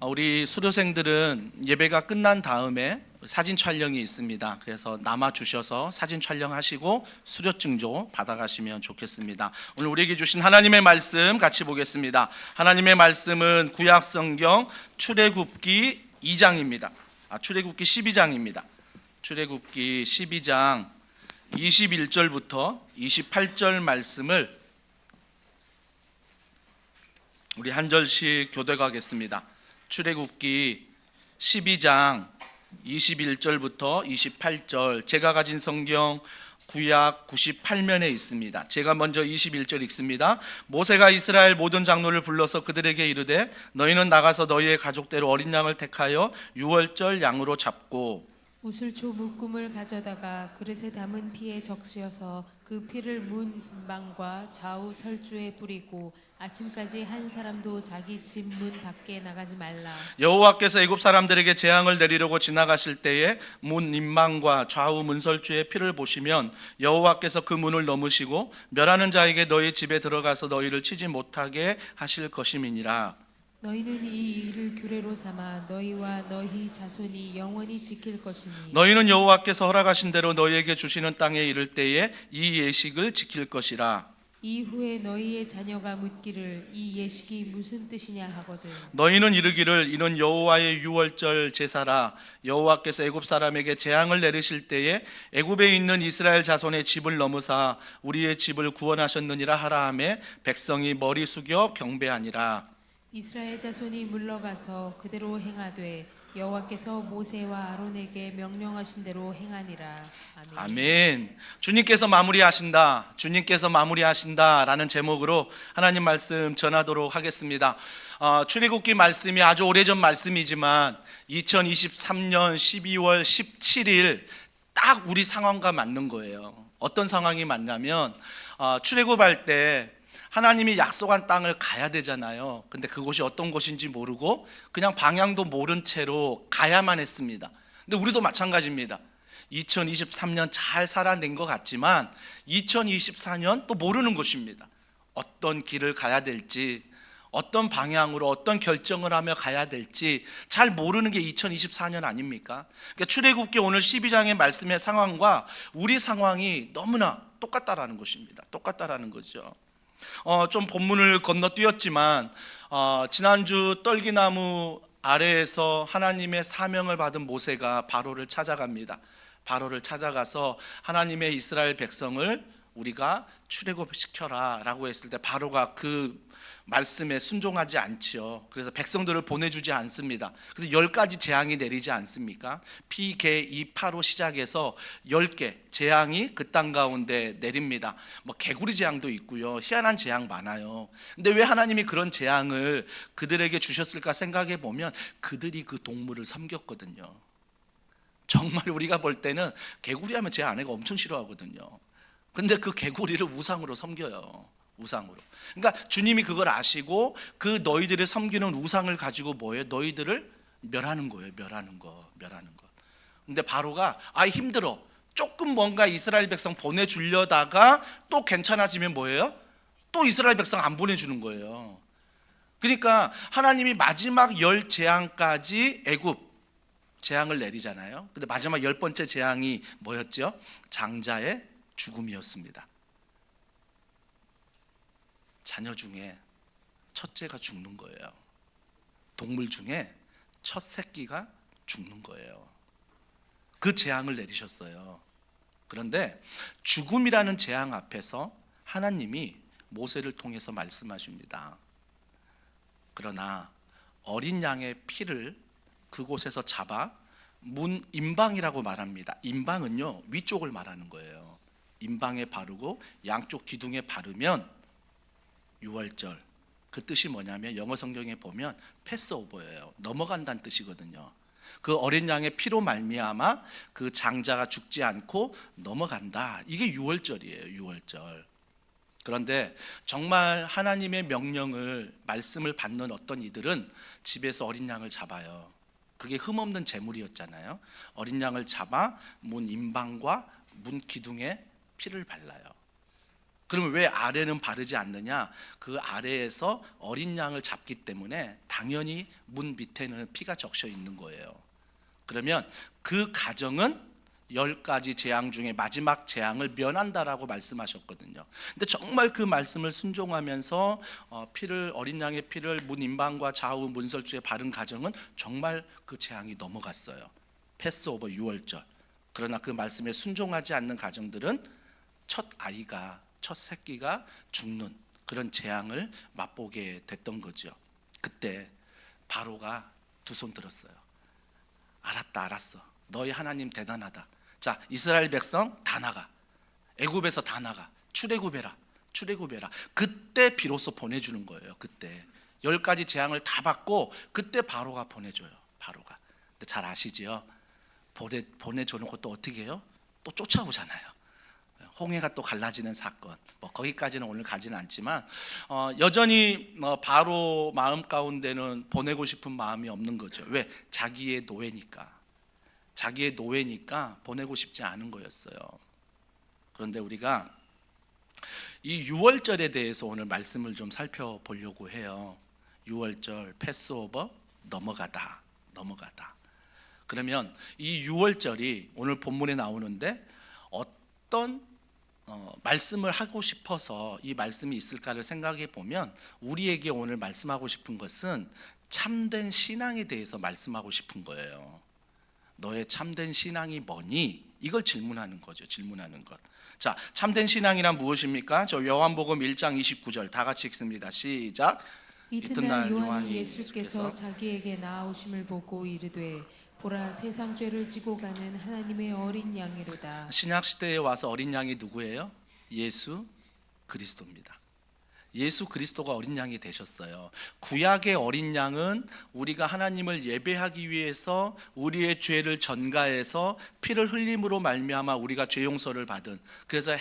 우리 수료생들은 예배가 끝난 다음에 사진 촬영이 있습니다. 그래서 남아 주셔서 사진 촬영하시고 수료증도 받아가시면 좋겠습니다. 오늘 우리에게 주신 하나님의 말씀 같이 보겠습니다. 하나님의 말씀은 구약 성경 출애굽기 2장입니다. 출애굽기 12장입니다. 출애굽기 12장 21절부터 28절 말씀을 우리 한 절씩 교독하겠습니다. 출애굽기 12장 21절부터 28절, 제가 가진 성경 구약 98면에 있습니다. 제가 먼저 21절 읽습니다. 모세가 이스라엘 모든 장로를 불러서 그들에게 이르되 너희는 나가서 너희의 가족대로 어린 양을 택하여 유월절 양으로 잡고 우슬초 묶음을 가져다가 그릇에 담은 피에 적시어서 그 피를 문방과 좌우 설주에 뿌리고 아침까지 한 사람도 자기 집 문 밖에 나가지 말라. 여호와께서 애굽 사람들에게 재앙을 내리려고 지나가실 때에 문 임방과 좌우 문설주의 피를 보시면 여호와께서 그 문을 넘으시고 멸하는 자에게 너희 집에 들어가서 너희를 치지 못하게 하실 것임이니라. 너희는 이 일을 규례로 삼아 너희와 너희 자손이 영원히 지킬 것이니 너희는 여호와께서 허락하신 대로 너희에게 주시는 땅에 이를 때에 이 예식을 지킬 것이라. 이후에 너희의 자녀가 묻기를 이 예식이 무슨 뜻이냐 하거든 너희는 이르기를 이는 여호와의 유월절 제사라. 여호와께서 애굽 사람에게 재앙을 내리실 때에 애굽에 있는 이스라엘 자손의 집을 넘으사 우리의 집을 구원하셨느니라 하라 하며 백성이 머리 숙여 경배하니라. 이스라엘 자손이 물러가서 그대로 행하되 여호와께서 모세와 아론에게 명령하신 대로 행하니라. 아멘. 아멘. 주님께서 마무리하신다. 주님께서 마무리하신다라는 제목으로 하나님 말씀 전하도록 하겠습니다. 출애굽기 말씀이 아주 오래전 말씀이지만 2023년 12월 17일 딱 우리 상황과 맞는 거예요. 어떤 상황이 맞냐면 출애굽할 때 하나님이 약속한 땅을 가야 되잖아요. 근데 그곳이 어떤 곳인지 모르고 그냥 방향도 모른 채로 가야만 했습니다. 근데 우리도 마찬가지입니다. 2023년 잘 살아낸 것 같지만 2024년 또 모르는 것입니다. 어떤 길을 가야 될지, 어떤 방향으로 어떤 결정을 하며 가야 될지 잘 모르는 게 2024년 아닙니까? 그러니까 출애굽기 오늘 12장의 말씀의 상황과 우리 상황이 너무나 똑같다라는 것입니다. 똑같다라는 거죠. 좀 본문을 건너뛰었지만 지난주 떨기나무 아래에서 하나님의 사명을 받은 모세가 바로를 찾아갑니다. 바로를 찾아가서 하나님의 이스라엘 백성을 우리가 출애굽시켜라 라고 했을 때 바로가 그 말씀에 순종하지 않지요. 그래서 백성들을 보내주지 않습니다. 그래서 10가지 재앙이 내리지 않습니까? 피, 개, 이, 파로 시작해서 10개 재앙이 그 땅 가운데 내립니다. 개구리 재앙도 있고요. 희한한 재앙 많아요. 근데 왜 하나님이 그런 재앙을 그들에게 주셨을까 생각해 보면 그들이 그 동물을 섬겼거든요. 정말 우리가 볼 때는 개구리 하면 제 아내가 엄청 싫어하거든요. 근데 그 개구리를 우상으로 섬겨요. 우상으로. 그러니까 주님이 그걸 아시고 그 너희들의 섬기는 우상을 가지고 뭐예요? 너희들을 멸하는 거예요. 멸하는 거. 근데 바로가 힘들어. 조금 뭔가 이스라엘 백성 보내주려다가 또 괜찮아지면 뭐예요? 또 이스라엘 백성 안 보내주는 거예요. 그러니까 하나님이 마지막 10재앙까지 애굽 재앙을 내리잖아요. 근데 마지막 10번째 재앙이 뭐였죠? 장자의 죽음이었습니다. 자녀 중에 첫째가 죽는 거예요. 동물 중에 첫 새끼가 죽는 거예요. 그 재앙을 내리셨어요. 그런데 죽음이라는 재앙 앞에서 하나님이 모세를 통해서 말씀하십니다. 그러나 어린 양의 피를 그곳에서 잡아 문 임방이라고 말합니다. 임방은요 위쪽을 말하는 거예요. 임방에 바르고 양쪽 기둥에 바르면 유월절, 그 뜻이 뭐냐면 영어 성경에 보면 패스오버예요. 넘어간다는 뜻이거든요. 그 어린 양의 피로 말미암아 그 장자가 죽지 않고 넘어간다. 이게 유월절이에요. 유월절. 그런데 정말 하나님의 명령을 말씀을 받는 어떤 이들은 집에서 어린 양을 잡아요. 그게 흠없는 제물이었잖아요. 어린 양을 잡아 문 임방과 문 기둥에 피를 발라요. 그러면 왜 아래는 바르지 않느냐? 그 아래에서 어린 양을 잡기 때문에 당연히 문 밑에는 피가 적셔 있는 거예요. 그러면 그 가정은 10가지 재앙 중에 마지막 재앙을 면한다라고 말씀하셨거든요. 근데 정말 그 말씀을 순종하면서 어린 양의 피를 문 임방과 좌우 문설주에 바른 가정은 정말 그 재앙이 넘어갔어요. 패스오버 6월절. 그러나 그 말씀에 순종하지 않는 가정들은 첫 새끼가 죽는 그런 재앙을 맛보게 됐던 거죠. 그때 바로가 두 손 들었어요. 알았어. 너희 하나님 대단하다. 자, 이스라엘 백성 다 나가. 애굽에서 다 나가. 출애굽해라. 그때 비로소 보내주는 거예요. 그때 10가지 재앙을 다 받고 그때 바로가 보내줘요. 바로가. 근데 잘 아시지요? 보내주는 것도 어떻게 해요? 또 쫓아오잖아요. 홍해가 또 갈라지는 사건. 거기까지는 오늘 가지는 않지만 여전히 바로 마음 가운데는 보내고 싶은 마음이 없는 거죠. 왜? 자기의 노예니까 보내고 싶지 않은 거였어요. 그런데 우리가 이 유월절에 대해서 오늘 말씀을 좀 살펴보려고 해요. 유월절 패스오버 넘어가다. 그러면 이 유월절이 오늘 본문에 나오는데 어떤 말씀을 하고 싶어서 이 말씀이 있을까를 생각해 보면 우리에게 오늘 말씀하고 싶은 것은 참된 신앙에 대해서 말씀하고 싶은 거예요. 너의 참된 신앙이 뭐니? 이걸 질문하는 거죠. 자, 참된 신앙이란 무엇입니까? 저 요한복음 1장 29절 다 같이 읽습니다. 시작. 이튿날 요한이 예수께서 자기에게 나아오심을 보고 이르되 보라, 세상 죄를 지고 가는 하나님의 어린 양이로다. 신약 시대에 와서 어린 양이 누구예요? 예수 그리스도입니다. 예수 그리스도가 어린 양이 되셨어요. 구약의 어린 양은 우리가 하나님을 예배하기 위해서 우리의 죄를 전가해서 피를 흘림으로 말미암아 우리가 죄 용서를 받은, 그래서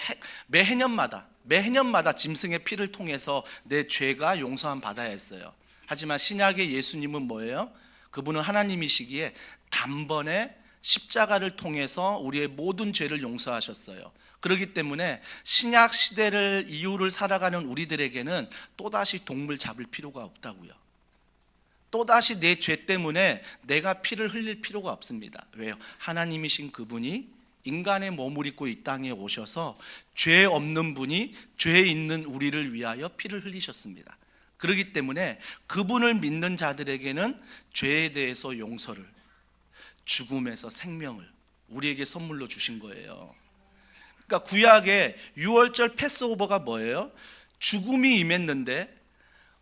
매 해년마다 짐승의 피를 통해서 내 죄가 용서함 받아야 했어요. 하지만 신약의 예수님은 뭐예요? 그분은 하나님이시기에 단번에 십자가를 통해서 우리의 모든 죄를 용서하셨어요. 그렇기 때문에 신약 시대를 이후를 살아가는 우리들에게는 또다시 동물 잡을 필요가 없다고요. 또다시 내 죄 때문에 내가 피를 흘릴 필요가 없습니다. 왜요? 하나님이신 그분이 인간의 몸을 입고 이 땅에 오셔서 죄 없는 분이 죄 있는 우리를 위하여 피를 흘리셨습니다. 그렇기 때문에 그분을 믿는 자들에게는 죄에 대해서 용서를, 죽음에서 생명을 우리에게 선물로 주신 거예요. 그러니까 구약의 유월절 패스오버가 뭐예요? 죽음이 임했는데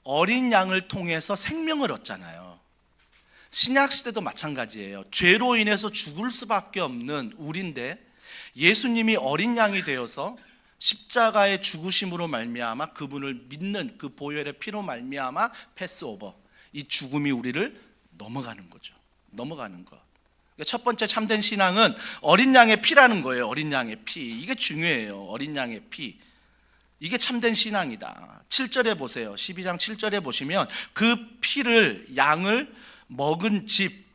어린 양을 통해서 생명을 얻잖아요. 신약 시대도 마찬가지예요. 죄로 인해서 죽을 수밖에 없는 우리인데 예수님이 어린 양이 되어서 십자가의 죽으심으로 말미암아 그분을 믿는 그 보혈의 피로 말미암아 패스오버, 이 죽음이 우리를 넘어가는 거죠. 넘어가는 것. 첫 번째 참된 신앙은 어린 양의 피라는 거예요. 어린 양의 피. 이게 중요해요. 어린 양의 피. 이게 참된 신앙이다. 7절에 보세요. 12장 7절에 보시면 그 피를, 양을 먹을 집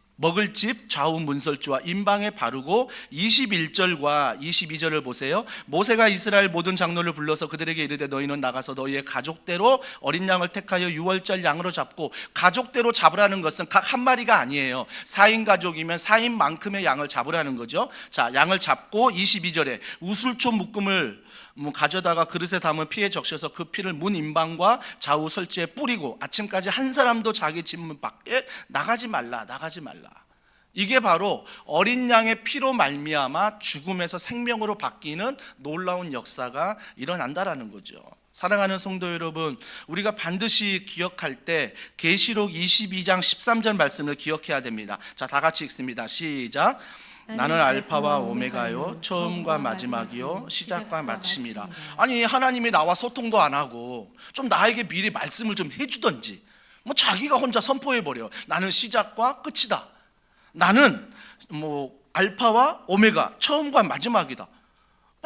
좌우 문설주와 임방에 바르고 21절과 22절을 보세요. 모세가 이스라엘 모든 장로를 불러서 그들에게 이르되 너희는 나가서 너희의 가족대로 어린 양을 택하여 유월절 양으로 잡고, 가족대로 잡으라는 것은 각 한 마리가 아니에요. 4인 가족이면 4인만큼의 양을 잡으라는 거죠. 자, 양을 잡고 22절에 우슬초 묶음을 가져다가 그릇에 담은 피에 적셔서 그 피를 문 임방과 좌우 설지에 뿌리고 아침까지 한 사람도 자기 집 문 밖에 나가지 말라. 이게 바로 어린 양의 피로 말미암아 죽음에서 생명으로 바뀌는 놀라운 역사가 일어난다라는 거죠. 사랑하는 성도 여러분, 우리가 반드시 기억할 때 계시록 22장 13절 말씀을 기억해야 됩니다. 자, 다 같이 읽습니다. 시작. 나는 알파와 오메가요, 처음과 마지막이요, 시작과 마침이라. 아니, 하나님이 나와 소통도 안 하고 좀 나에게 미리 말씀을 좀 해주던지, 자기가 혼자 선포해버려. 나는 시작과 끝이다. 나는 알파와 오메가, 처음과 마지막이다.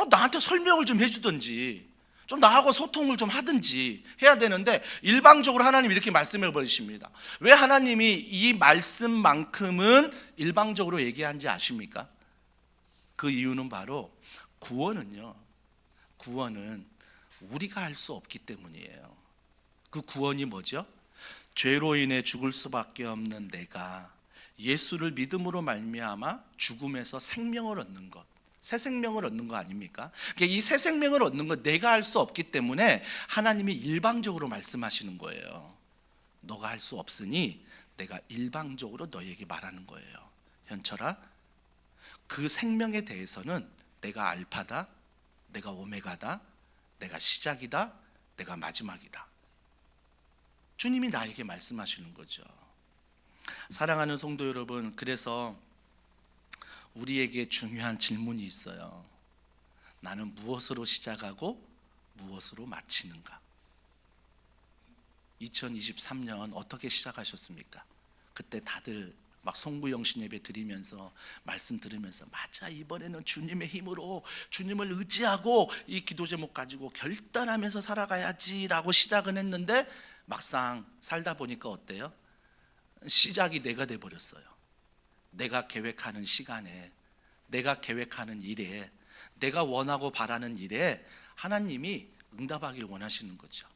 나한테 설명을 좀 해주던지, 좀 나하고 소통을 좀 하든지 해야 되는데 일방적으로 하나님이 이렇게 말씀해 버리십니다. 왜 하나님이 이 말씀만큼은 일방적으로 얘기한지 아십니까? 그 이유는 바로 구원은 우리가 할 수 없기 때문이에요. 그 구원이 뭐죠? 죄로 인해 죽을 수밖에 없는 내가 예수를 믿음으로 말미암아 죽음에서 생명을 얻는 것, 새 생명을 얻는 거 아닙니까? 그러니까 이 새 생명을 얻는 것 내가 할 수 없기 때문에 하나님이 일방적으로 말씀하시는 거예요. 너가 할 수 없으니 내가 일방적으로 너에게 말하는 거예요. 현철아, 그 생명에 대해서는 내가 알파다, 내가 오메가다, 내가 시작이다, 내가 마지막이다. 주님이 나에게 말씀하시는 거죠. 사랑하는 성도 여러분, 그래서 우리에게 중요한 질문이 있어요. 나는 무엇으로 시작하고 무엇으로 마치는가? 2023년 어떻게 시작하셨습니까? 그때 다들 막 송구영신 예배 드리면서 말씀 들으면서 맞아, 이번에는 주님의 힘으로 주님을 의지하고 이 기도 제목 가지고 결단하면서 살아가야지라고 시작은 했는데 막상 살다 보니까 어때요? 시작이 내가 돼버렸어요. 내가 계획하는 시간에, 내가 계획하는 일에, 내가 원하고 바라는 일에 하나님이 응답하기를 원하시는 거죠.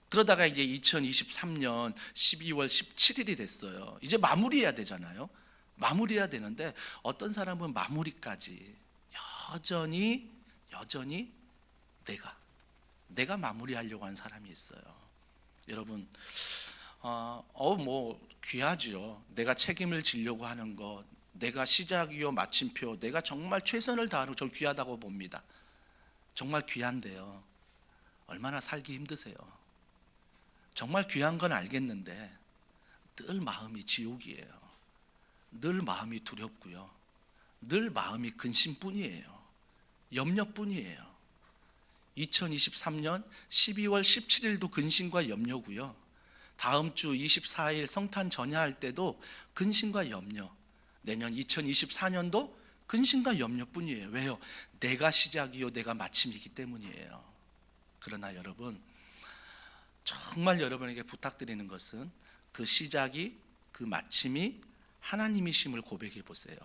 그러다가 이제 2023년 12월 17일이 됐어요. 이제 마무리해야 되잖아요. 마무리해야 되는데 어떤 사람은 마무리까지 여전히 내가 마무리하려고 하는 사람이 있어요. 여러분, 뭐 귀하죠. 내가 책임을 지려고 하는 것, 내가 시작이요 마침표, 내가 정말 최선을 다하는 것, 저 귀하다고 봅니다. 정말 귀한데요, 얼마나 살기 힘드세요. 정말 귀한 건 알겠는데 늘 마음이 지옥이에요. 늘 마음이 두렵고요, 늘 마음이 근심뿐이에요. 염려뿐이에요. 2023년 12월 17일도 근심과 염려고요, 다음 주 24일 성탄 전야할 때도 근심과 염려, 내년 2024년도 근심과 염려뿐이에요. 왜요? 내가 시작이요 내가 마침이기 때문이에요. 그러나 여러분, 정말 여러분에게 부탁드리는 것은 그 시작이, 그 마침이 하나님이심을 고백해 보세요.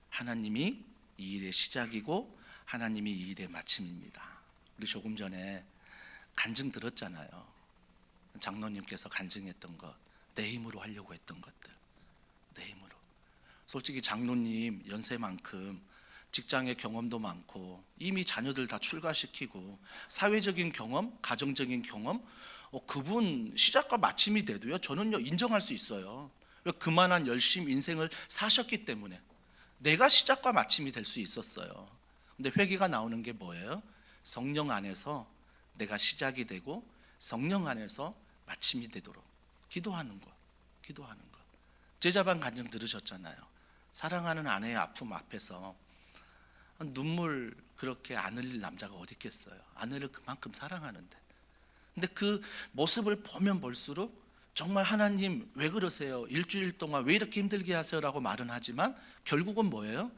하나님이 이 일의 시작이고 하나님이 이 일의 마침입니다. 우리 조금 전에 간증 들었잖아요. 장로님께서 간증했던 것, 내 힘으로 하려고 했던 것들, 내 힘으로. 솔직히 장로님 연세만큼 직장의 경험도 많고 이미 자녀들 다 출가시키고 사회적인 경험, 가정적인 경험, 그분 시작과 마침이 돼도요, 저는요 인정할 수 있어요. 그만한 열심 인생을 사셨기 때문에 내가 시작과 마침이 될 수 있었어요. 근데 회개가 나오는 게 뭐예요? 성령 안에서 내가 시작이 되고 성령 안에서 마침이 되도록 기도하는 것. 제자반 간증 들으셨잖아요. 사랑하는 아내의 아픔 앞에서 눈물 그렇게 안 흘릴 남자가 어디 있겠어요. 아내를 그만큼 사랑하는데. 근데 그 모습을 보면 볼수록 정말 하나님 왜 그러세요? 일주일 동안 왜 이렇게 힘들게 하세요라고 말은 하지만 결국은 뭐예요?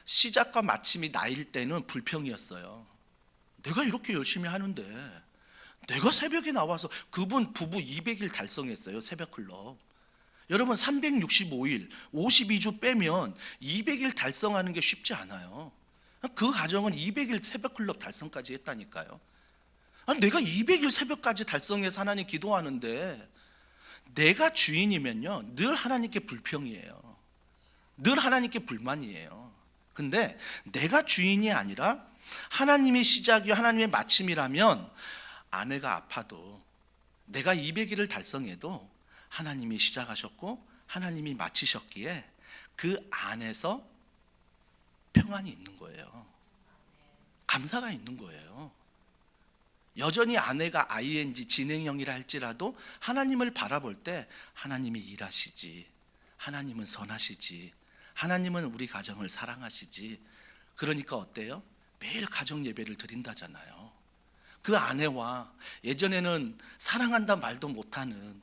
시작과 마침이 나일 때는 불평이었어요. 내가 이렇게 열심히 하는데, 내가 새벽에 나와서, 그분 부부 200일 달성했어요. 새벽 클럽. 여러분 365일 52주 빼면 200일 달성하는 게 쉽지 않아요. 그 가정은 200일 새벽 클럽 달성까지 했다니까요. 내가 200일 새벽까지 달성해서 하나님 기도하는데, 내가 주인이면요 늘 하나님께 불평이에요. 늘 하나님께 불만이에요. 근데 내가 주인이 아니라 하나님의 시작이 하나님의 마침이라면, 아내가 아파도 내가 200일을 달성해도 하나님이 시작하셨고 하나님이 마치셨기에 그 안에서 평안이 있는 거예요. 감사가 있는 거예요. 여전히 아내가 ing 진행형이라 할지라도 하나님을 바라볼 때 하나님이 일하시지, 하나님은 선하시지, 하나님은 우리 가정을 사랑하시지. 그러니까 어때요? 매일 가정 예배를 드린다잖아요. 그 아내와 예전에는 사랑한다 말도 못하는,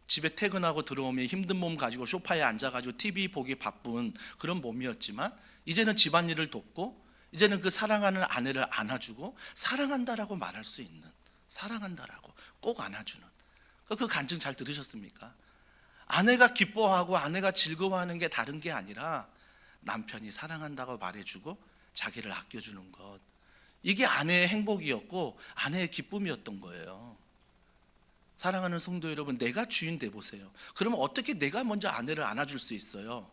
집에 퇴근하고 들어오면 힘든 몸 가지고 소파에 앉아가지고 TV 보기 바쁜 그런 몸이었지만, 이제는 집안일을 돕고, 이제는 그 사랑하는 아내를 안아주고 사랑한다라고 말할 수 있는, 사랑한다라고 꼭 안아주는 그 간증 잘 들으셨습니까? 아내가 기뻐하고 아내가 즐거워하는 게 다른 게 아니라 남편이 사랑한다고 말해주고 자기를 아껴주는 것. 이게 아내의 행복이었고 아내의 기쁨이었던 거예요. 사랑하는 성도 여러분, 내가 주인 돼 보세요. 그러면 어떻게 내가 먼저 아내를 안아줄 수 있어요?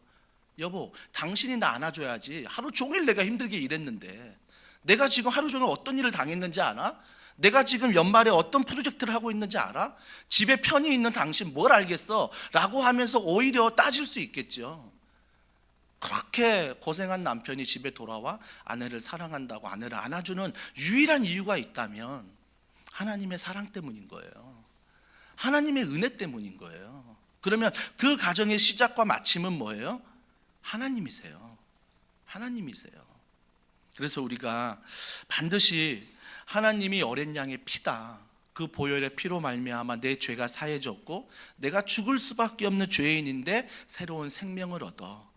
여보, 당신이 나 안아줘야지. 하루 종일 내가 힘들게 일했는데, 내가 지금 하루 종일 어떤 일을 당했는지 알아? 내가 지금 연말에 어떤 프로젝트를 하고 있는지 알아? 집에 편히 있는 당신 뭘 알겠어? 라고 하면서 오히려 따질 수 있겠죠. 그렇게 고생한 남편이 집에 돌아와 아내를 사랑한다고 아내를 안아주는 유일한 이유가 있다면 하나님의 사랑 때문인 거예요. 하나님의 은혜 때문인 거예요. 그러면 그 가정의 시작과 마침은 뭐예요? 하나님이세요. 하나님이세요. 그래서 우리가 반드시 하나님이 어린 양의 피다, 그 보혈의 피로 말미암아 내 죄가 사해졌고 내가 죽을 수밖에 없는 죄인인데 새로운 생명을 얻어,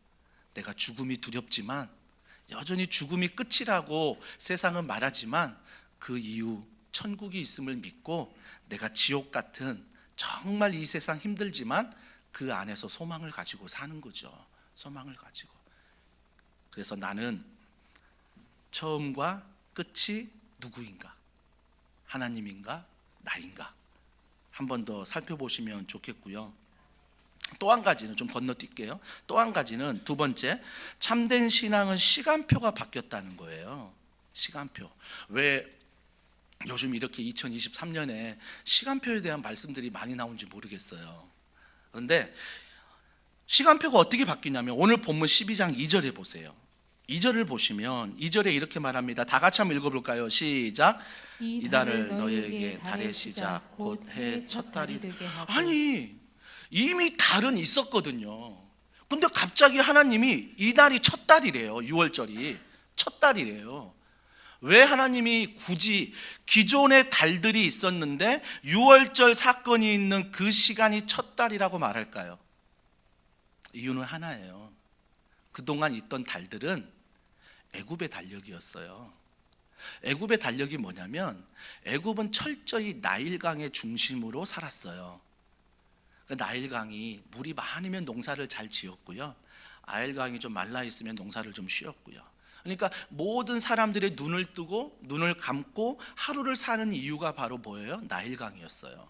내가 죽음이 두렵지만 여전히 죽음이 끝이라고 세상은 말하지만 그 이후 천국이 있음을 믿고 내가 지옥 같은 정말 이 세상 힘들지만 그 안에서 소망을 가지고 사는 거죠. 소망을 가지고. 그래서 나는 처음과 끝이 누구인가? 하나님인가? 나인가? 한 번 더 살펴보시면 좋겠고요. 또 한 가지는 좀 건너뛸게요. 또 한 가지는 두 번째, 참된 신앙은 시간표가 바뀌었다는 거예요. 시간표. 왜 요즘 이렇게 2023년에 시간표에 대한 말씀들이 많이 나오는지 모르겠어요. 그런데 시간표가 어떻게 바뀌냐면 오늘 본문 12장 2절에 보세요. 2절을 보시면 2절에 이렇게 말합니다. 다 같이 한번 읽어볼까요? 시작. 이 달을 너희에게 달의 시작 곧 해의 첫 달이 되게 하고. 아니, 이미 달은 있었거든요. 근데 갑자기 하나님이 이 달이 첫 달이래요. 6월절이 첫 달이래요. 왜 하나님이 굳이 기존의 달들이 있었는데 6월절 사건이 있는 그 시간이 첫 달이라고 말할까요? 이유는 하나예요. 그동안 있던 달들은 애굽의 달력이었어요. 애굽의 달력이 뭐냐면 애굽은 철저히 나일강의 중심으로 살았어요. 나일강이 물이 많으면 농사를 잘 지었고요, 나일강이 좀 말라 있으면 농사를 좀 쉬었고요. 그러니까 모든 사람들의 눈을 뜨고 눈을 감고 하루를 사는 이유가 바로 뭐예요? 나일강이었어요.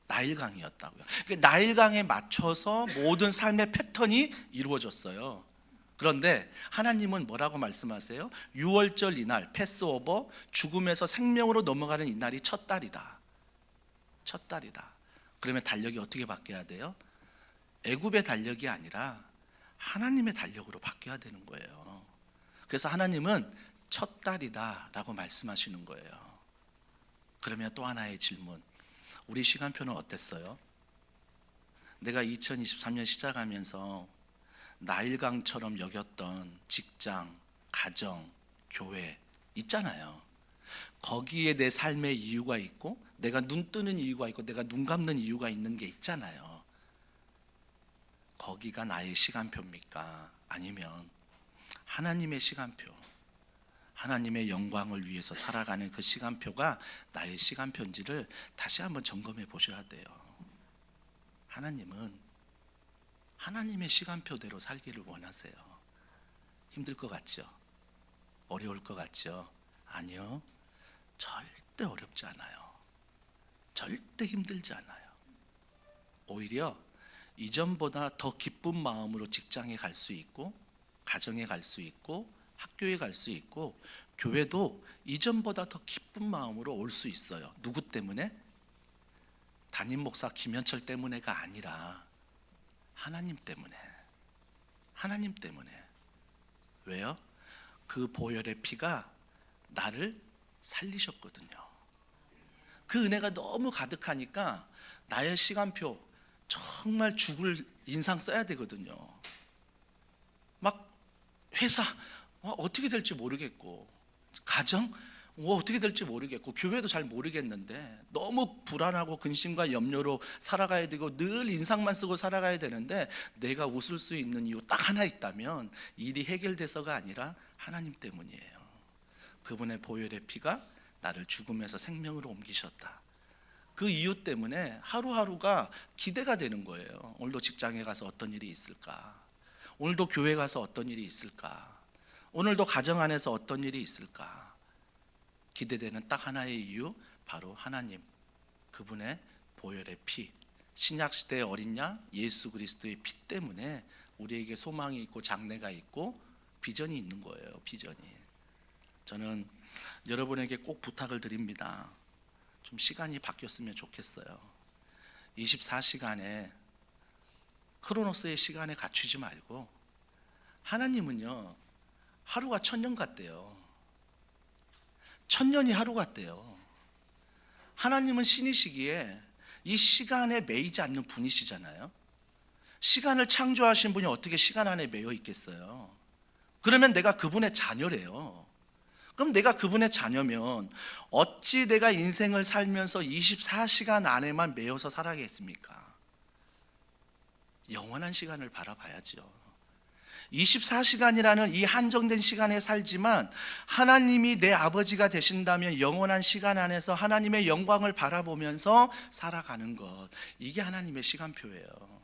나일강이었다고요. 그러니까 나일강에 맞춰서 모든 삶의 패턴이 이루어졌어요. 그런데 하나님은 뭐라고 말씀하세요? 6월절 이날, 패스오버, 죽음에서 생명으로 넘어가는 이날이 첫 달이다. 첫 달이다. 그러면 달력이 어떻게 바뀌어야 돼요? 애굽의 달력이 아니라 하나님의 달력으로 바뀌어야 되는 거예요. 그래서 하나님은 첫 달이다 라고 말씀하시는 거예요. 그러면 또 하나의 질문, 우리 시간표는 어땠어요? 내가 2023년 시작하면서 나일강처럼 여겼던 직장, 가정, 교회 있잖아요. 거기에 내 삶의 이유가 있고 내가 눈 뜨는 이유가 있고 내가 눈 감는 이유가 있는 게 있잖아요. 거기가 나의 시간표입니까? 아니면 하나님의 시간표, 하나님의 영광을 위해서 살아가는 그 시간표가 나의 시간표인지를 다시 한번 점검해 보셔야 돼요. 하나님은 하나님의 시간표대로 살기를 원하세요. 힘들 것 같죠? 어려울 것 같죠? 아니요, 절대 어렵지 않아요. 절대 힘들지 않아요. 오히려 이전보다 더 기쁜 마음으로 직장에 갈 수 있고, 가정에 갈 수 있고, 학교에 갈 수 있고, 교회도 이전보다 더 기쁜 마음으로 올 수 있어요. 누구 때문에? 담임 목사 김현철 때문에가 아니라 하나님 때문에. 하나님 때문에. 왜요? 그 보혈의 피가 나를 살리셨거든요. 그 은혜가 너무 가득하니까 나의 시간표 정말 죽을 인상 써야 되거든요. 막 회사 어떻게 될지 모르겠고, 가정 어떻게 될지 모르겠고, 교회도 잘 모르겠는데 너무 불안하고 근심과 염려로 살아가야 되고 늘 인상만 쓰고 살아가야 되는데, 내가 웃을 수 있는 이유 딱 하나 있다면 일이 해결돼서가 아니라 하나님 때문이에요. 그분의 보혈의 피가 나를 죽음에서 생명으로 옮기셨다. 그 이유 때문에 하루하루가 기대가 되는 거예요. 오늘도 직장에 가서 어떤 일이 있을까? 오늘도 교회 가서 어떤 일이 있을까? 오늘도 가정 안에서 어떤 일이 있을까? 기대되는 딱 하나의 이유, 바로 하나님, 그분의 보혈의 피, 신약시대의 어린 양 예수 그리스도의 피 때문에 우리에게 소망이 있고 장래가 있고 비전이 있는 거예요. 비전이. 저는 여러분에게 꼭 부탁을 드립니다. 좀 시간이 바뀌었으면 좋겠어요. 24시간에 크로노스의 시간에 갖추지 말고, 하나님은요 하루가 1000년 같대요. 1000년이 하루 같대요. 하나님은 신이시기에 이 시간에 매이지 않는 분이시잖아요. 시간을 창조하신 분이 어떻게 시간 안에 매여 있겠어요? 그러면 내가 그분의 자녀래요. 그럼 내가 그분의 자녀면 어찌 내가 인생을 살면서 24시간 안에만 매여서 살아야겠습니까? 영원한 시간을 바라봐야죠. 24시간이라는 이 한정된 시간에 살지만 하나님이 내 아버지가 되신다면 영원한 시간 안에서 하나님의 영광을 바라보면서 살아가는 것, 이게 하나님의 시간표예요.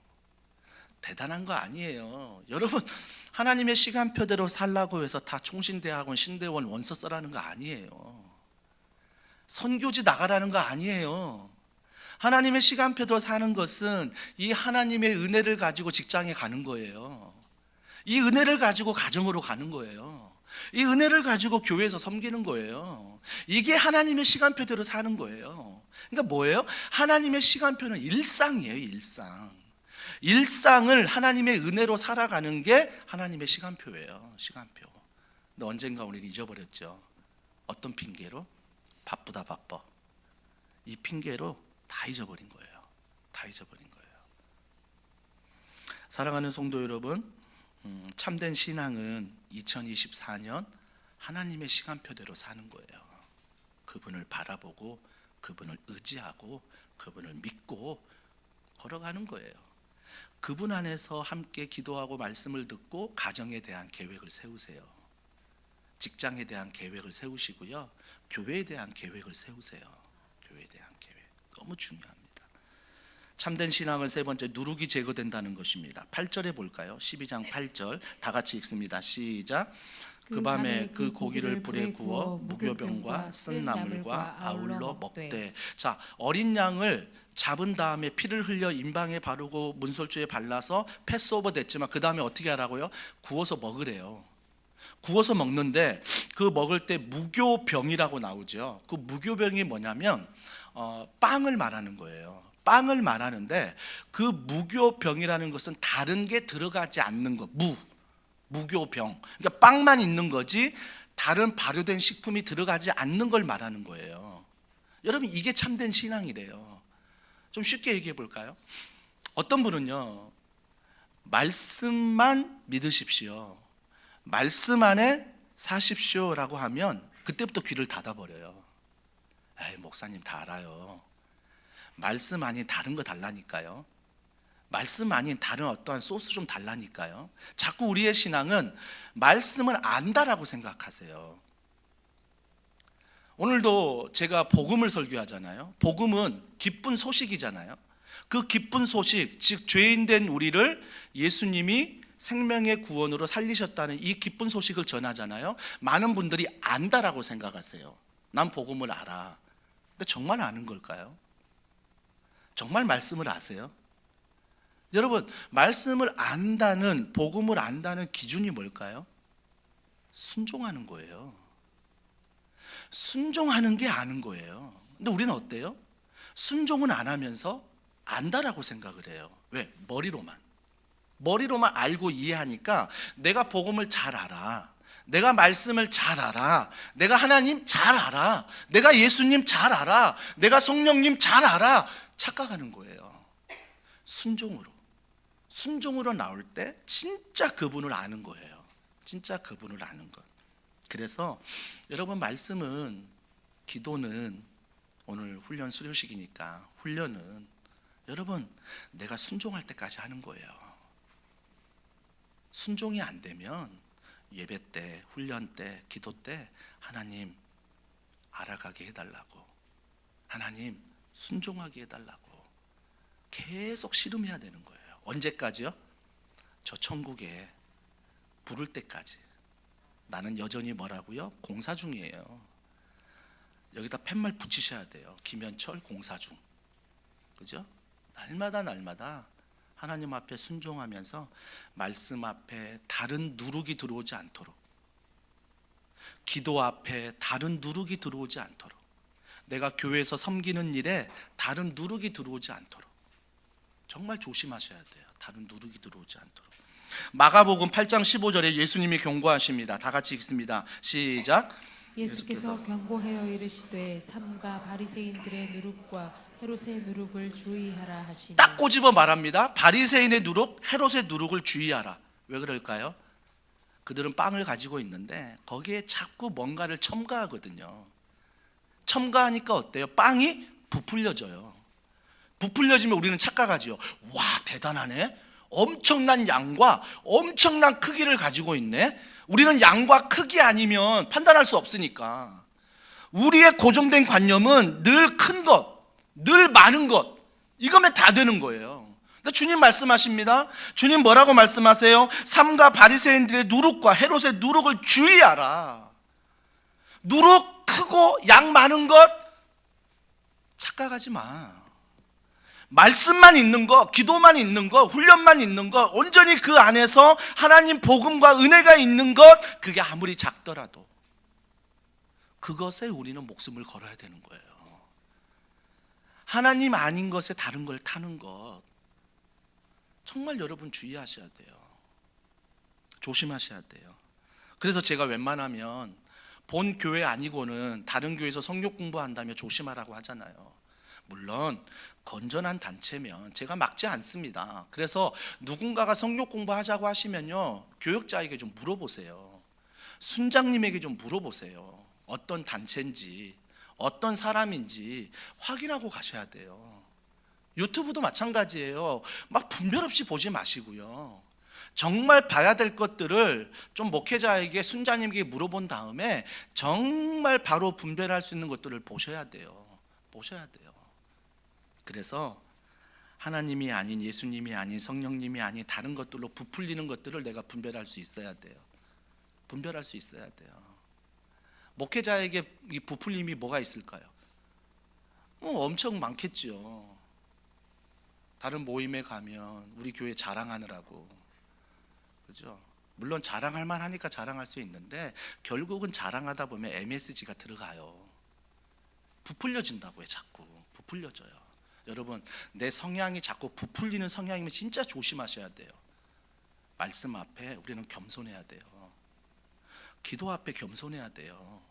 대단한 거 아니에요. 여러분, 하나님의 시간표대로 살라고 해서 다 총신대학원, 신대원, 원서 써라는 거 아니에요. 선교지 나가라는 거 아니에요. 하나님의 시간표대로 사는 것은 이 하나님의 은혜를 가지고 직장에 가는 거예요. 이 은혜를 가지고 가정으로 가는 거예요. 이 은혜를 가지고 교회에서 섬기는 거예요. 이게 하나님의 시간표대로 사는 거예요. 그러니까 뭐예요? 하나님의 시간표는 일상이에요. 일상을 하나님의 은혜로 살아가는 게 하나님의 시간표예요. 시간표. 근데 언젠가 우리는 잊어버렸죠. 어떤 핑계로? 바쁘다 바빠. 이 핑계로 다 잊어버린 거예요. 다 잊어버린 거예요. 사랑하는 성도 여러분, 참된 신앙은 2024년 하나님의 시간표대로 사는 거예요. 그분을 바라보고 그분을 의지하고 그분을 믿고 걸어가는 거예요. 그분 안에서 함께 기도하고 말씀을 듣고 가정에 대한 계획을 세우세요. 직장에 대한 계획을 세우시고요. 교회에 대한 계획을 세우세요. 교회에 대한 계획. 너무 중요합니다. 참된 신앙은 세 번째, 누룩이 제거된다는 것입니다. 8절에 볼까요? 12장 8절 다 같이 읽습니다. 시작. 그 밤에 그 고기를 불에 구워 무교병과 쓴 나물과 아울러 먹되. 자, 어린 양을 잡은 다음에 피를 흘려 임방에 바르고 문설주에 발라서 패스오버 됐지만 그 다음에 어떻게 하라고요? 구워서 먹으래요. 구워서 먹는데 그 먹을 때 무교병이라고 나오죠. 그 무교병이 뭐냐면 빵을 말하는 거예요. 빵을 말하는데 그 무교병이라는 것은 다른 게 들어가지 않는 것. 무교병. 그러니까 빵만 있는 거지 다른 발효된 식품이 들어가지 않는 걸 말하는 거예요. 여러분, 이게 참된 신앙이래요. 좀 쉽게 얘기해 볼까요? 어떤 분은요, 말씀만 믿으십시오, 말씀 안에 사십시오라고 하면 그때부터 귀를 닫아버려요. 에이, 목사님 다 알아요. 말씀 아닌 다른 거 달라니까요. 말씀 아닌 다른 어떠한 소스 좀 달라니까요. 자꾸 우리의 신앙은 말씀을 안다라고 생각하세요. 오늘도 제가 복음을 설교하잖아요. 복음은 기쁜 소식이잖아요. 그 기쁜 소식, 즉 죄인된 우리를 예수님이 생명의 구원으로 살리셨다는 이 기쁜 소식을 전하잖아요. 많은 분들이 안다라고 생각하세요. 난 복음을 알아. 근데 정말 아는 걸까요? 정말 말씀을 아세요? 여러분, 말씀을 안다는, 복음을 안다는 기준이 뭘까요? 순종하는 거예요. 순종하는 게 아는 거예요. 근데 우리는 어때요? 순종은 안 하면서 안다라고 생각을 해요. 왜? 머리로만 알고 이해하니까 내가 복음을 잘 알아, 내가 말씀을 잘 알아, 내가 하나님 잘 알아, 내가 예수님 잘 알아, 내가 성령님 잘 알아, 착각하는 거예요. 순종으로 나올 때 진짜 그분을 아는 거예요. 진짜 그분을 아는 것. 그래서 여러분, 말씀은, 기도는, 오늘 훈련 수료식이니까 훈련은 여러분 내가 순종할 때까지 하는 거예요. 순종이 안 되면 예배 때, 훈련 때, 기도 때 하나님 알아가게 해달라고, 하나님 순종하게 해달라고 계속 씨름해야 되는 거예요. 언제까지요? 저 천국에 부를 때까지. 나는 여전히 뭐라고요? 공사 중이에요. 여기다 팻말 붙이셔야 돼요. 김현철 공사 중. 그죠? 날마다 하나님 앞에 순종하면서 말씀 앞에 다른 누룩이 들어오지 않도록, 기도 앞에 다른 누룩이 들어오지 않도록, 내가 교회에서 섬기는 일에 다른 누룩이 들어오지 않도록 정말 조심하셔야 돼요. 다른 누룩이 들어오지 않도록. 마가복음 8장 15절에 예수님이 경고하십니다. 다 같이 읽습니다. 시작. 예수께서 경고하여 이르시되 삼가 바리새인들의 누룩과 헤롯의 누룩을 주의하라 하시니. 딱 꼬집어 말합니다. 바리새인의 누룩, 헤롯의 누룩을 주의하라. 왜 그럴까요? 그들은 빵을 가지고 있는데 거기에 자꾸 뭔가를 첨가하거든요. 첨가하니까 어때요? 빵이 부풀려져요. 부풀려지면 우리는 착각하지요. 와, 대단하네. 엄청난 양과 엄청난 크기를 가지고 있네. 우리는 양과 크기 아니면 판단할 수 없으니까. 우리의 고정된 관념은 늘 큰 것, 늘 많은 것, 이거면 다 되는 거예요. 근데 주님 말씀하십니다. 주님 뭐라고 말씀하세요? 삼가 바리새인들의 누룩과 헤롯의 누룩을 주의하라. 누룩 크고 양 많은 것 착각하지 마. 말씀만 있는 거, 기도만 있는 거, 훈련만 있는 거, 온전히 그 안에서 하나님 복음과 은혜가 있는 것, 그게 아무리 작더라도 그것에 우리는 목숨을 걸어야 되는 거예요. 하나님 아닌 것에 다른 걸 타는 것, 정말 여러분 주의하셔야 돼요. 조심하셔야 돼요. 그래서 제가 웬만하면 본 교회 아니고는 다른 교회에서 성경 공부한다며 조심하라고 하잖아요. 물론 건전한 단체면 제가 막지 않습니다. 그래서 누군가가 성경 공부하자고 하시면요, 교역자에게 좀 물어보세요. 순장님에게 좀 물어보세요. 어떤 단체인지, 어떤 사람인지 확인하고 가셔야 돼요. 유튜브도 마찬가지예요. 막 분별 없이 보지 마시고요. 정말 봐야 될 것들을 좀 목회자에게, 순자님에게 물어본 다음에 정말 바로 분별할 수 있는 것들을 보셔야 돼요. 보셔야 돼요. 그래서 하나님이 아닌, 예수님이 아닌, 성령님이 아닌 다른 것들로 부풀리는 것들을 내가 분별할 수 있어야 돼요. 분별할 수 있어야 돼요. 목회자에게 이 부풀림이 뭐가 있을까요? 엄청 많겠죠. 다른 모임에 가면 우리 교회 자랑하느라고, 그죠? 물론 자랑할 만하니까 자랑할 수 있는데 결국은 자랑하다 보면 MSG가 들어가요. 부풀려진다고요. 자꾸 부풀려져요. 여러분, 내 성향이 자꾸 부풀리는 성향이면 진짜 조심하셔야 돼요. 말씀 앞에 우리는 겸손해야 돼요. 기도 앞에 겸손해야 돼요.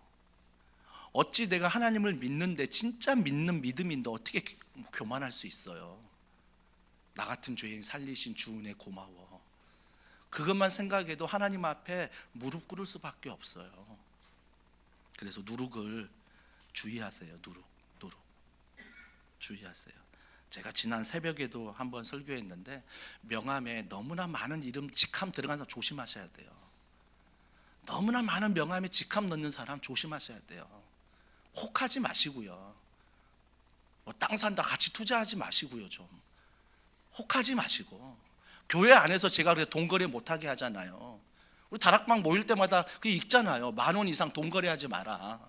어찌 내가 하나님을 믿는데, 진짜 믿는 믿음인데 어떻게 교만할 수 있어요? 나 같은 죄인 살리신 주 은혜 고마워. 그것만 생각해도 하나님 앞에 무릎 꿇을 수밖에 없어요. 그래서 누룩을 주의하세요. 누룩 주의하세요. 제가 지난 새벽에도 한번 설교했는데 명함에 너무나 많은 이름 직함 들어간 사람 조심하셔야 돼요. 너무나 많은 명함에 직함 넣는 사람 조심하셔야 돼요. 혹하지 마시고요. 땅 산다 같이 투자하지 마시고요. 좀 혹하지 마시고, 교회 안에서 제가 그렇게 돈거래 못하게 하잖아요. 우리 다락방 모일 때마다 그게 읽잖아요. 10,000원 이상 돈거래하지 마라.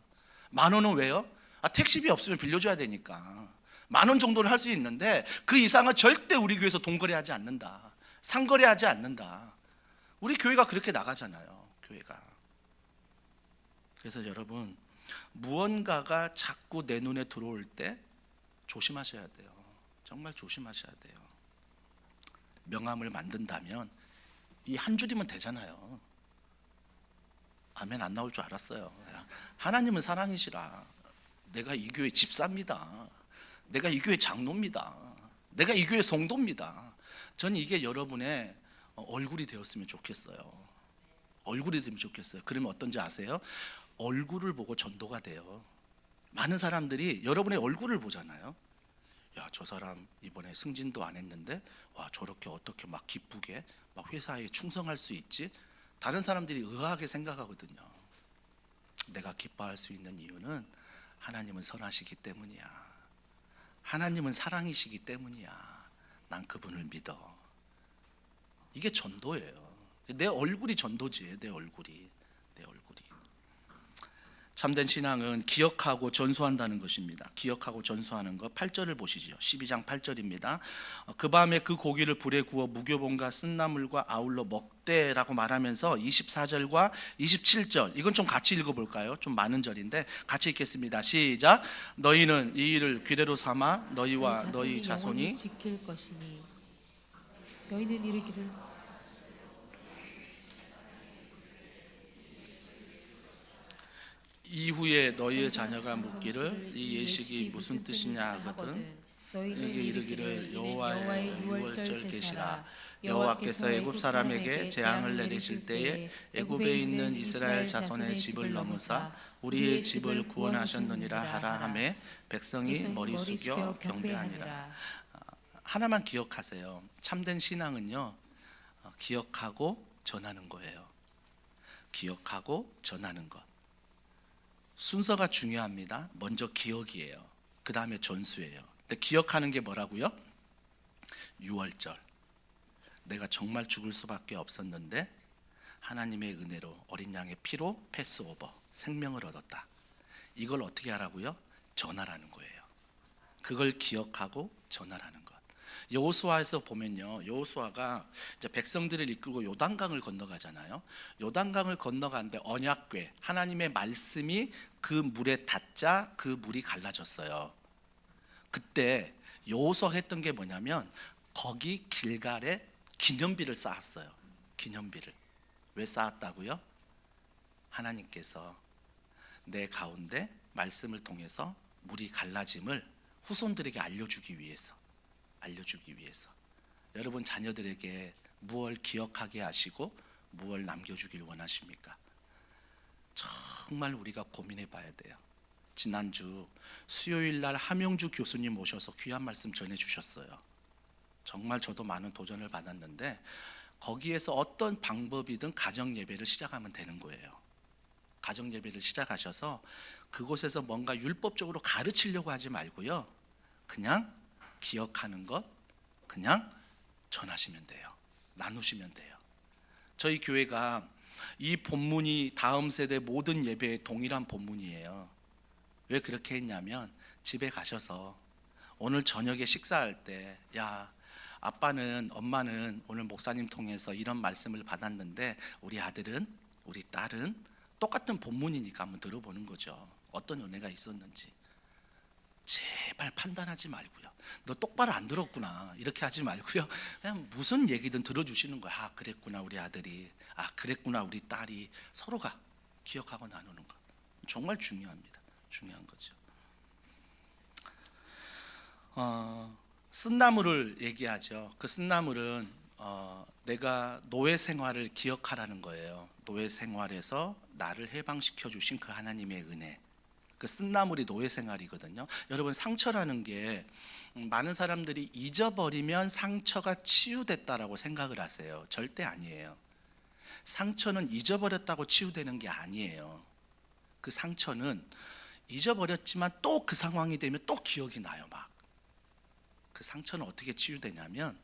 10,000원은 왜요? 택시비 없으면 빌려줘야 되니까 10,000원 정도는 할 수 있는데 그 이상은 절대 우리 교회에서 돈거래하지 않는다. 상거래하지 않는다. 우리 교회가 그렇게 나가잖아요. 교회가. 그래서 여러분, 무언가가 자꾸 내 눈에 들어올 때 조심하셔야 돼요. 정말 조심하셔야 돼요. 명함을 만든다면 이 한 줄이면 되잖아요. 아멘 안 나올 줄 알았어요. 하나님은 사랑이시라. 내가 이 교회 집사입니다. 내가 이 교회 장로입니다. 내가 이 교회 성도입니다. 저는 이게 여러분의 얼굴이 되었으면 좋겠어요. 얼굴이 되면 좋겠어요. 그러면 어떤지 아세요? 얼굴을 보고 전도가 돼요. 많은 사람들이 여러분의 얼굴을 보잖아요. 야, 저 사람 이번에 승진도 안 했는데 와, 저렇게 어떻게 막 기쁘게 막 회사에 충성할 수 있지? 다른 사람들이 의아하게 생각하거든요. 내가 기뻐할 수 있는 이유는 하나님은 선하시기 때문이야. 하나님은 사랑이시기 때문이야. 난 그분을 믿어. 이게 전도예요. 내 얼굴이 전도지. 내 얼굴이. 참된 신앙은 기억하고 전수한다는 것입니다. 기억하고 전수하는 것. 8절을 보시죠. 12장 8절입니다. 그 밤에 그 고기를 불에 구워 무교본과 쓴나물과 아울러 먹되라고 말하면서 24절과 27절, 이건 좀 같이 읽어볼까요? 좀 많은 절인데 같이 읽겠습니다. 시작. 너희는 이 일을 규례로 삼아 너희와 너희 자손이 영원히 지킬 것이니 너희는 이르기를 이후에 너희의 자녀가 묻기를 이 예식이 무슨 뜻이냐 하거든 너희는 이게 이르기를 여호와의 유월절 유월절 계시라. 계시라. 여호와께서 애굽 사람에게 재앙을 내리실 때에 애굽에 있는 이스라엘 자손의 집을 넘으사 우리의 집을 구원하셨느니라 하라 하매 백성이 머리 숙여 경배하니라. 하나만 기억하세요. 참된 신앙은요, 기억하고 전하는 거예요. 기억하고 전하는 것. 순서가 중요합니다. 먼저 기억이에요. 그 다음에 전수예요. 근데 기억하는 게 뭐라고요? 유월절. 내가 정말 죽을 수밖에 없었는데 하나님의 은혜로 어린 양의 피로 패스오버, 생명을 얻었다. 이걸 어떻게 하라고요? 전하라는 거예요. 그걸 기억하고 전하라는 것. 여호수아에서 보면요, 여호수아가 이제 백성들을 이끌고 요단강을 건너가잖아요. 요단강을 건너가는데 언약궤, 하나님의 말씀이 그 물에 닿자 그 물이 갈라졌어요. 그때 여호수아가 했던 게 뭐냐면 거기 길갈에 기념비를 쌓았어요. 기념비를. 왜 쌓았다고요? 하나님께서 내 가운데 말씀을 통해서 물이 갈라짐을 후손들에게 알려주기 위해서. 여러분 자녀들에게 무엇을 기억하게 하시고 무엇을 남겨주길 원하십니까? 정말 우리가 고민해 봐야 돼요. 지난주 수요일 날 함영주 교수님 오셔서 귀한 말씀 전해 주셨어요. 정말 저도 많은 도전을 받았는데 거기에서 어떤 방법이든 가정 예배를 시작하면 되는 거예요. 가정 예배를 시작하셔서 그곳에서 뭔가 율법적으로 가르치려고 하지 말고요, 그냥 기억하는 것, 그냥 전하시면 돼요. 나누시면 돼요. 저희 교회가 이 본문이 다음 세대 모든 예배에 동일한 본문이에요. 왜 그렇게 했냐면 집에 가셔서 오늘 저녁에 식사할 때, 야, 아빠는 엄마는 오늘 목사님 통해서 이런 말씀을 받았는데 우리 아들은, 우리 딸은 똑같은 본문이니까 한번 들어보는 거죠. 어떤 은혜가 있었는지. 제발 판단하지 말고요, 너 똑바로 안 들었구나 이렇게 하지 말고요, 그냥 무슨 얘기든 들어주시는 거야. 아, 그랬구나 우리 아들이, 아, 그랬구나 우리 딸이. 서로가 기억하고 나누는 것 정말 중요합니다. 중요한 거죠. 쓴나물을 얘기하죠. 그 쓴나물은 내가 노예 생활을 기억하라는 거예요. 노예 생활에서 나를 해방시켜 주신 그 하나님의 은혜. 그 쓴나물이 노예 생활이거든요. 여러분, 상처라는 게 많은 사람들이 잊어버리면 상처가 치유됐다라고 생각을 하세요. 절대 아니에요. 상처는 잊어버렸다고 치유되는 게 아니에요. 그 상처는 잊어버렸지만 또 그 상황이 되면 또 기억이 나요. 막 그 상처는 어떻게 치유되냐면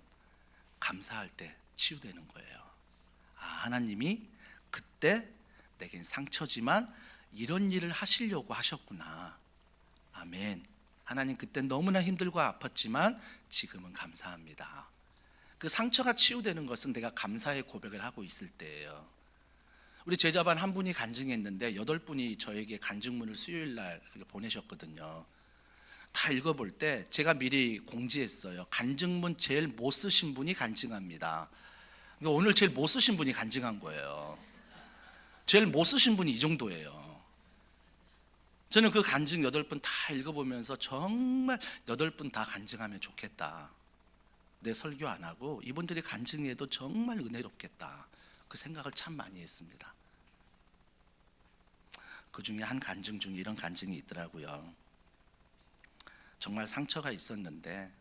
감사할 때 치유되는 거예요. 아, 하나님이 그때 내겐 상처지만 이런 일을 하시려고 하셨구나. 아멘. 하나님, 그때 너무나 힘들고 아팠지만 지금은 감사합니다. 그 상처가 치유되는 것은 내가 감사의 고백을 하고 있을 때예요. 우리 제자반 한 분이 간증했는데 8분이 저에게 간증문을 수요일 날 보내셨거든요. 다 읽어볼 때 제가 미리 공지했어요. 간증문 제일 못 쓰신 분이 간증합니다. 그러니까 오늘 제일 못 쓰신 분이 간증한 거예요. 제일 못 쓰신 분이 이 정도예요. 저는 그 간증 8분 다 읽어보면서 정말 8분 다 간증하면 좋겠다. 내 설교 안 하고 이분들이 간증해도 정말 은혜롭겠다. 그 생각을 참 많이 했습니다. 그 중에 한 간증 중에 이런 간증이 있더라고요. 정말 상처가 있었는데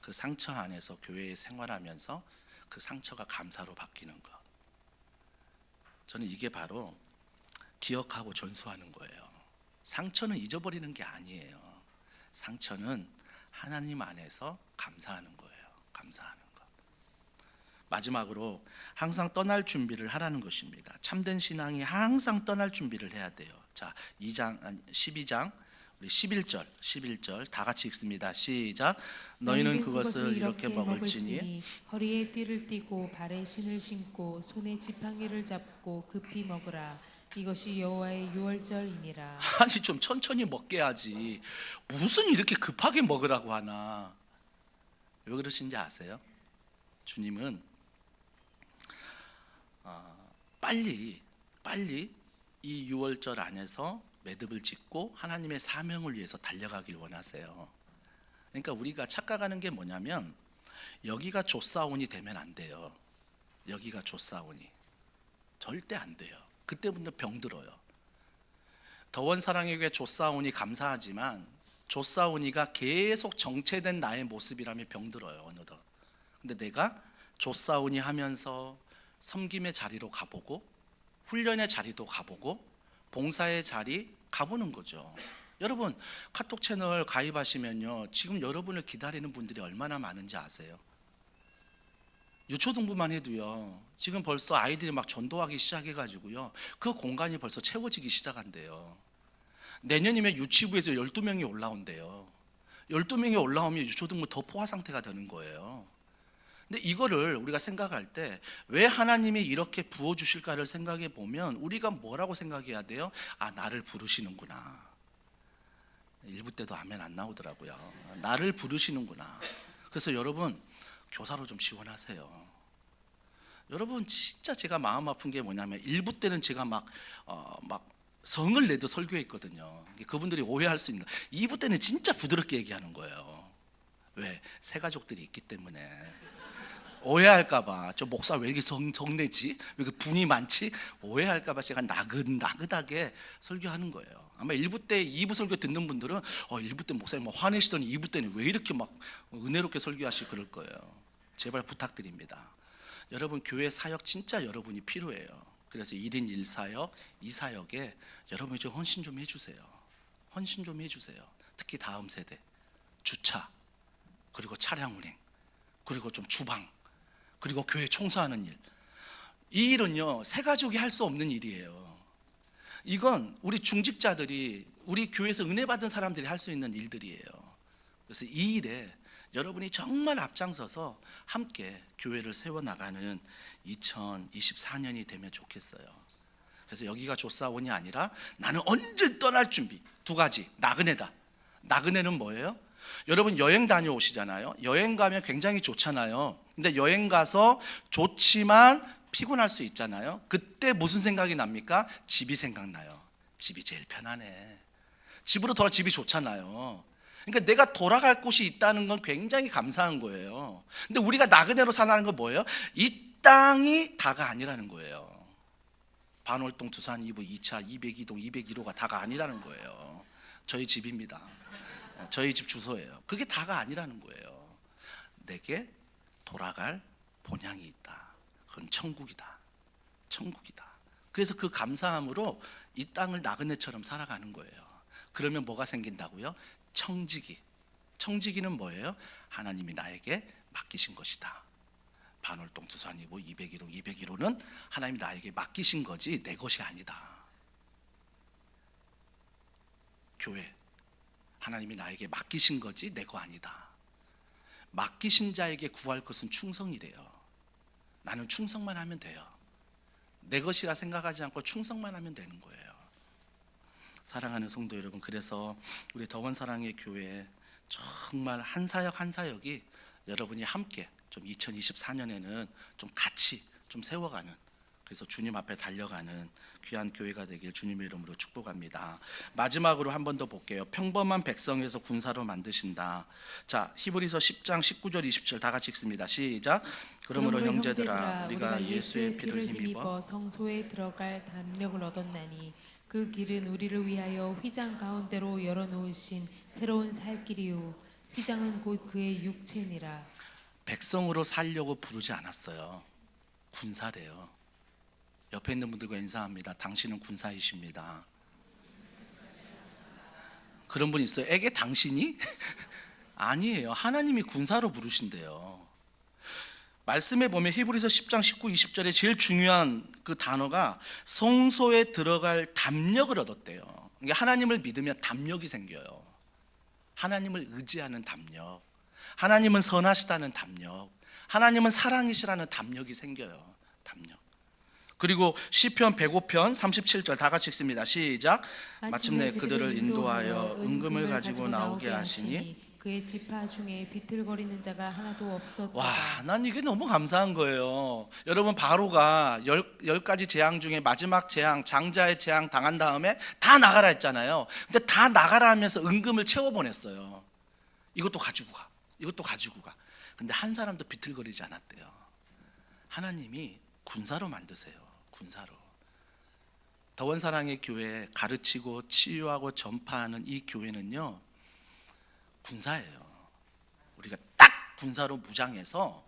그 상처 안에서 교회에 생활하면서 그 상처가 감사로 바뀌는 것. 저는 이게 바로 기억하고 전수하는 거예요. 상처는 잊어버리는 게 아니에요. 상처는 하나님 안에서 감사하는 거예요. 감사하는 것. 마지막으로 항상 떠날 준비를 하라는 것입니다. 참된 신앙이 항상 떠날 준비를 해야 돼요. 자, 12장 우리 11절 다 같이 읽습니다. 시작. 너희는 그것을 이렇게 먹을지니 허리에 띠를 띠고 발에 신을 신고 손에 지팡이를 잡고 급히 먹으라. 이것이 여호와의 유월절이니라. 아니 좀 천천히 먹게 하지 무슨 이렇게 급하게 먹으라고 하나. 왜 그러신지 아세요? 주님은 빨리 이 유월절 안에서 매듭을 짓고 하나님의 사명을 위해서 달려가길 원하세요. 그러니까 우리가 착각하는 게 뭐냐면 여기가 조사온이 되면 안 돼요. 여기가 조사온이 절대 안 돼요. 그때부터 병들어요. 더원 사랑의 교회 조사온이 감사하지만 조사온이가 계속 정체된 나의 모습이라면 병들어요. 어느덧. 근데 내가 조사온이 하면서 섬김의 자리로 가보고 훈련의 자리도 가보고 봉사의 자리 가보는 거죠. 여러분 카톡 채널 가입하시면요 지금 여러분을 기다리는 분들이 얼마나 많은지 아세요? 유초등부만 해도요 지금 벌써 아이들이 막 전도하기 시작해가지고요 그 공간이 벌써 채워지기 시작한대요. 내년이면 유치부에서 12명이 올라온대요. 12명이 올라오면 유초등부 더 포화 상태가 되는 거예요. 근데 이거를 우리가 생각할 때 왜 하나님이 이렇게 부어주실까를 생각해 보면 우리가 뭐라고 생각해야 돼요? 아, 나를 부르시는구나. 일부 때도 아멘 안 나오더라고요. 나를 부르시는구나. 그래서 여러분 교사로 좀 지원하세요. 여러분 진짜 제가 마음 아픈 게 뭐냐면 일부 때는 제가 막 성을 내도 설교했거든요. 그분들이 오해할 수 있는 2부 때는 진짜 부드럽게 얘기하는 거예요. 왜? 새 가족들이 있기 때문에 오해할까봐 저 목사 왜 이렇게 성내지? 왜 이렇게 분이 많지? 오해할까봐 제가 나긋나긋하게 설교하는 거예요. 아마 1부 때 2부 설교 듣는 분들은 1부 때 목사님 화내시더니 2부 때는 왜 이렇게 막 은혜롭게 설교하시고 그럴 거예요. 제발 부탁드립니다. 여러분 교회 사역 진짜 여러분이 필요해요. 그래서 1인 1사역 2사역에 여러분이 좀 헌신 좀 해주세요. 헌신 좀 해주세요. 특히 다음 세대 주차 그리고 차량 운행 그리고 좀 주방 그리고 교회 청소하는 일. 이 일은요 새 가족이 할 수 없는 일이에요. 이건 우리 중직자들이 우리 교회에서 은혜 받은 사람들이 할 수 있는 일들이에요. 그래서 이 일에 여러분이 정말 앞장서서 함께 교회를 세워나가는 2024년이 되면 좋겠어요. 그래서 여기가 조사원이 아니라 나는 언제 떠날 준비. 두 가지. 나그네다. 나그네는 뭐예요? 여러분 여행 다녀오시잖아요. 여행 가면 굉장히 좋잖아요. 근데 여행 가서 좋지만 피곤할 수 있잖아요. 그때 무슨 생각이 납니까? 집이 생각나요. 집이 제일 편하네. 집으로 돌아 집이 좋잖아요. 그러니까 내가 돌아갈 곳이 있다는 건 굉장히 감사한 거예요. 근데 우리가 나그네로 살라는 건 뭐예요? 이 땅이 다가 아니라는 거예요. 반월동 두산 2부 2차 202동 201호가 다가 아니라는 거예요. 저희 집입니다. 저희 집 주소예요. 그게 다가 아니라는 거예요. 내게 돌아갈 본향이 있다. 그건 천국이다. 천국이다. 그래서 그 감사함으로 이 땅을 나그네처럼 살아가는 거예요. 그러면 뭐가 생긴다고요? 청지기. 청지기는 뭐예요? 하나님이 나에게 맡기신 것이다. 반월동 두산이고 201호 201호는 하나님이 나에게 맡기신 거지 내 것이 아니다. 교회 하나님이 나에게 맡기신 거지 내 거 아니다. 맡기신 자에게 구할 것은 충성이래요. 나는 충성만 하면 돼요. 내 것이라 생각하지 않고 충성만 하면 되는 거예요. 사랑하는 성도 여러분, 그래서 우리 더원 사랑의 교회 정말 한 사역 한 사역이 여러분이 함께 좀 2024년에는 좀 같이 좀 세워가는, 그래서 주님 앞에 달려가는 귀한 교회가 되길 주님의 이름으로 축복합니다. 마지막으로 한 번 더 볼게요. 평범한 백성에서 군사로 만드신다. 자, 히브리서 10장 19절 20절 다 같이 읽습니다. 시작. 그러므로 형제들아 우리가 예수의 피를 힘입어 성소에 들어갈 담력을 얻었나니 그 길은 우리를 위하여 휘장 가운데로 열어놓으신 새로운 살 길이요 휘장은 곧 그의 육체니라. 백성으로 살려고 부르지 않았어요. 군사래요. 옆에 있는 분들과 인사합니다. 당신은 군사이십니다. 그런 분 있어요. 에게 당신이? 아니에요. 하나님이 군사로 부르신대요. 말씀에 보면 히브리서 10장 19, 20절에 제일 중요한 그 단어가 성소에 들어갈 담력을 얻었대요. 그러니까 하나님을 믿으면 담력이 생겨요. 하나님을 의지하는 담력, 하나님은 선하시다는 담력, 하나님은 사랑이시라는 담력이 생겨요. 담력. 그리고 시편 105편 37절 다 같이 읽습니다. 시작. 마침내 그들을 인도하여 은금을 가지고 나오게 하시니 그의 지파 중에 비틀거리는 자가 하나도 없었다. 와, 난 이게 너무 감사한 거예요. 여러분, 바로가 열 가지 재앙 중에 마지막 재앙, 장자의 재앙 당한 다음에 다 나가라 했잖아요. 근데 다 나가라 하면서 은금을 채워보냈어요. 이것도 가지고 가, 이것도 가지고 가. 근데 한 사람도 비틀거리지 않았대요. 하나님이 군사로 만드세요. 군사로. 더원사랑의 교회, 가르치고 치유하고 전파하는 이 교회는요, 군사예요. 우리가 딱 군사로 무장해서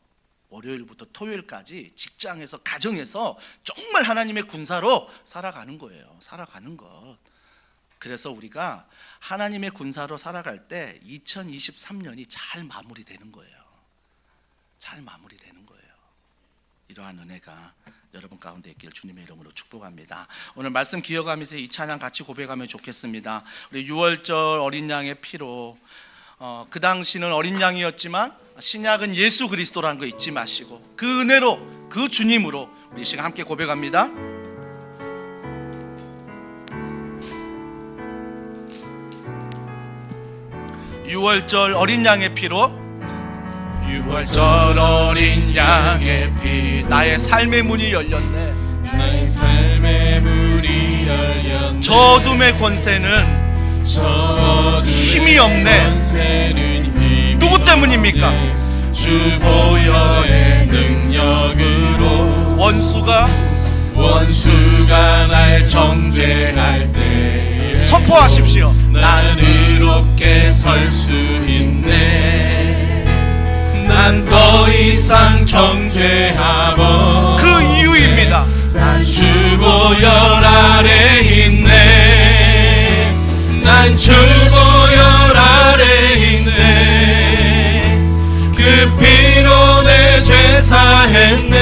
월요일부터 토요일까지 직장에서, 가정에서 정말 하나님의 군사로 살아가는 거예요. 살아가는 것. 그래서 우리가 하나님의 군사로 살아갈 때 2023년이 잘 마무리되는 거예요. 잘 마무리되는 거예요. 이러한 은혜가 여러분 가운데 있길 주님의 이름으로 축복합니다. 오늘 말씀 기억하면서 이 찬양 같이 고백하면 좋겠습니다. 우리 6월절 어린 양의 피로, 그 당시는 어린 양이었지만 신약은 예수 그리스도라는 거 잊지 마시고 그 은혜로, 그 주님으로 우리 이 시간 함께 고백합니다. 유월절 어린 양의 피로, 유월절 어린 양의 피, 나의 삶의 문이 열렸네. 나의 삶의 문이 열렸네. 저 어둠의 권세는 힘이 없네. 누구 때문입니까? 주 보혈의 능력으로 원수가 날 정죄할 때 선포하십시오. 난 의롭게 설 수 있네. 난 더 이상 정죄함 없네. 그 이유입니다. 난 주 보혈 아래 있네. 난 주 보혈 아래 있네. 그 피로 내 죄 사했네.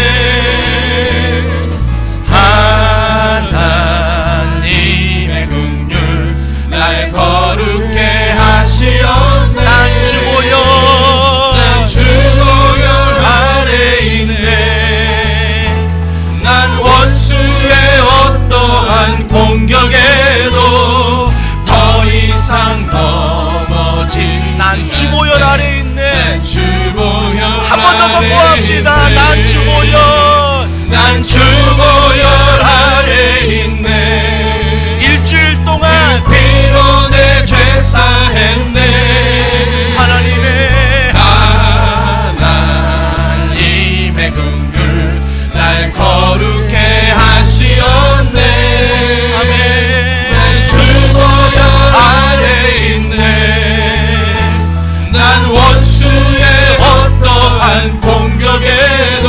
하나님의 긍휼 날 거룩해 하시었네. 난 주 보혈, 난 주 보혈 아래 있네. 난 원수의 어떠한 공격에도 더 이상 넘어질 난 주 보혈 아래 있네. 주 보혈 한 번 더 선포합시다. 난 주 보혈, 난 주 보혈 아래 있네. 일주일 동안 피로 내 죄 사했네. 하나님의 긍휼 날 거룩해 하시었네. 아멘. 난 주 보혈 아래 있네. 난 원수의 어떠한 공격에도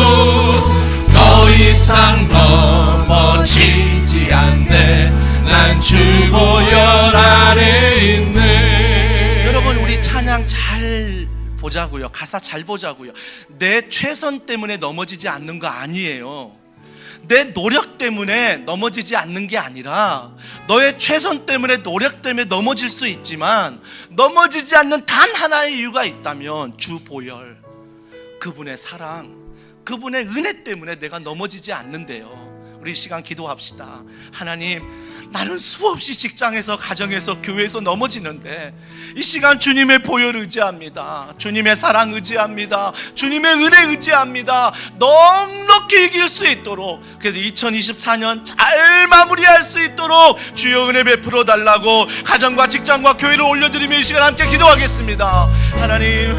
더 이상 넘어지지 않네. 난 주 보혈 아래 있네. 여러분, 우리 찬양 잘 보자고요. 가사 잘 보자고요. 내 최선 때문에 넘어지지 않는 거 아니에요. 내 노력 때문에 넘어지지 않는 게 아니라 너의 최선 때문에, 노력 때문에 넘어질 수 있지만 넘어지지 않는 단 하나의 이유가 있다면 주 보혈, 그분의 사랑, 그분의 은혜 때문에 내가 넘어지지 않는데요. 우리 이 시간 기도합시다. 하나님, 나는 수없이 직장에서, 가정에서, 교회에서 넘어지는데 이 시간 주님의 보혈 의지합니다. 주님의 사랑 의지합니다. 주님의 은혜 의지합니다. 넉넉히 이길 수 있도록, 그래서 2024년 잘 마무리할 수 있도록 주여 은혜 베풀어 달라고 가정과 직장과 교회를 올려드리며 이 시간 함께 기도하겠습니다. 하나님